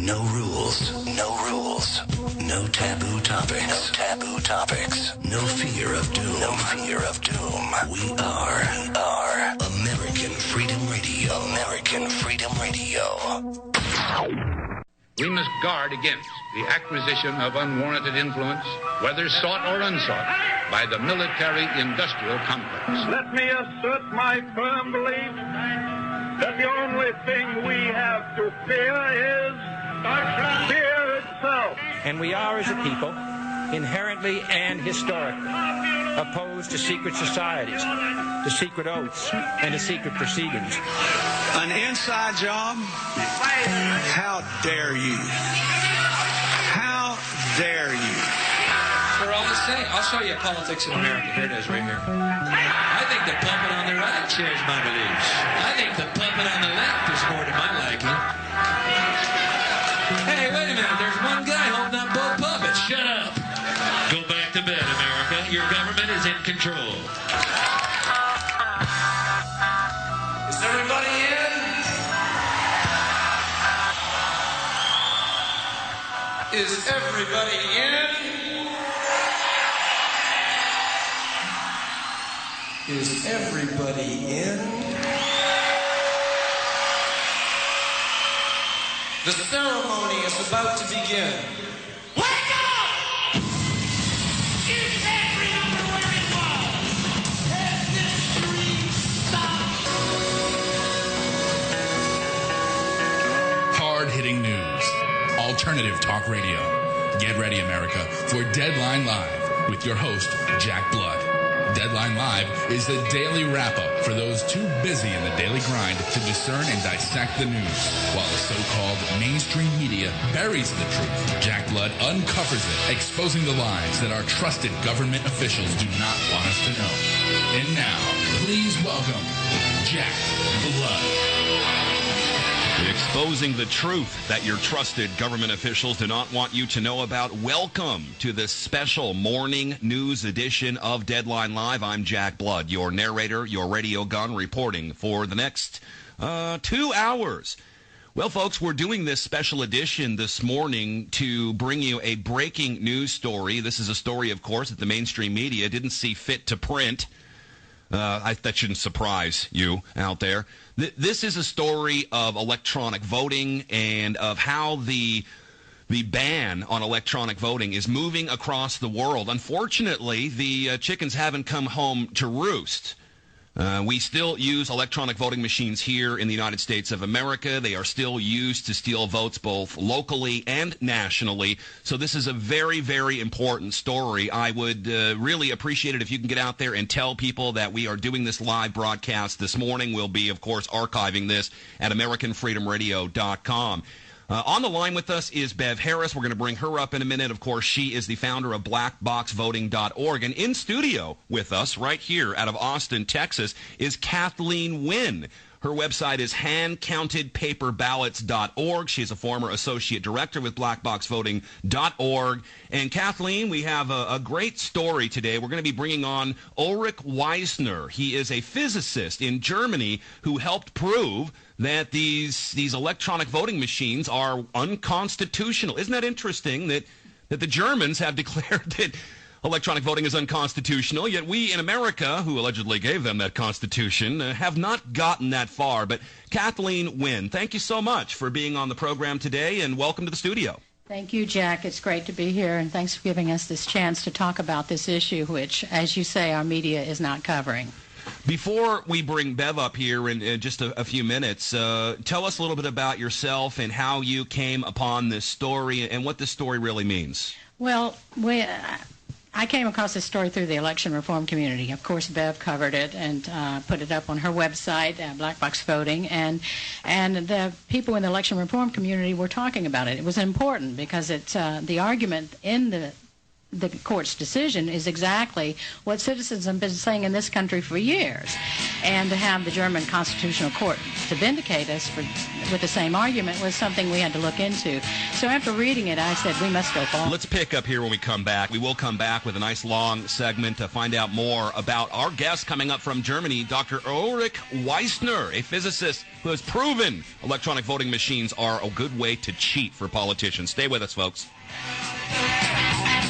No rules. No rules. No taboo topics. No taboo topics. No fear of doom. No fear of doom. We are American Freedom Radio. American Freedom Radio. We must guard against the acquisition of unwarranted influence, whether sought or unsought, by the military-industrial complex. Let me assert my firm belief that the only thing we have to fear is fear itself. And we are, as a people, inherently and historically opposed to secret societies, to secret oaths, and to secret proceedings. An inside job? How dare you? How dare you? We're all the same. I'll show you politics in America. Here it is, right here. I think the puppet on the right shares my beliefs. I think the puppet on the left is more to my liking. Hey, wait a minute. There's one guy holding up both puppets. Shut up. Go back to bed, America. Your government is in control. Is everybody in? Is everybody in? Is everybody in? The ceremony is about to begin. Wake up! Is every underwear involved? Has this dream stopped? Hard-hitting news. Alternative talk radio. Get ready, America, for Deadline Live with your host, Jack Blood. Deadline Live is the daily wrap-up for those too busy in the daily grind to discern and dissect the news. While the so-called mainstream media buries the truth, Jack Blood uncovers it, exposing the lies that our trusted government officials do not want us to know. And now, please welcome Jack Blood. Exposing the truth that your trusted government officials do not want you to know about. Welcome to this special morning news edition of Deadline Live. I'm Jack Blood, your narrator, your radio gun, reporting for the next 2 hours. Well, folks, we're doing this special edition this morning to bring you a breaking news story. This is a story, of course, that the mainstream media didn't see fit to print. That shouldn't surprise you out there. This is a story of electronic voting and of how the ban on electronic voting is moving across the world. Unfortunately, the chickens haven't come home to roost. We still use electronic voting machines here in the United States of America. They are still used to steal votes both locally and nationally. So this is a very, very important story. I would really appreciate it if you can get out there and tell people that we are doing this live broadcast this morning. We'll be, of course, archiving this at AmericanFreedomRadio.com. On the line with us is Bev Harris. We're going to bring her up in a minute. Of course, she is the founder of blackboxvoting.org. And in studio with us right here out of Austin, Texas, is Kathleen Wynne. Her website is handcountedpaperballots.org. She is a former associate director with blackboxvoting.org. And Kathleen, we have a great story today. We're going to be bringing on Ulrich Wiesner. He is a physicist in Germany who helped prove that these electronic voting machines are unconstitutional. Isn't that interesting that the Germans have declared that electronic voting is unconstitutional, yet we in America, who allegedly gave them that constitution, have not gotten that far. But Kathleen Wynne, thank you so much for being on the program today, and welcome to the studio. Thank you, Jack. It's great to be here, and thanks for giving us this chance to talk about this issue, which, as you say, our media is not covering. Before we bring Bev up here in just a few minutes, tell us a little bit about yourself and how you came upon this story and what this story really means. Well, I came across this story through the election reform community. Of course, Bev covered it and put it up on her website, Black Box Voting, and the people in the election reform community were talking about it. It was important because it's the argument in the the court's decision is exactly what citizens have been saying in this country for years. And to have the German Constitutional Court to vindicate us with the same argument was something we had to look into. So after reading it, I said, we must go forward. Let's pick up here when we come back. We will come back with a nice long segment to find out more about our guest coming up from Germany, Dr. Ulrich Wiesner, a physicist who has proven electronic voting machines are a good way to cheat for politicians. Stay with us, folks.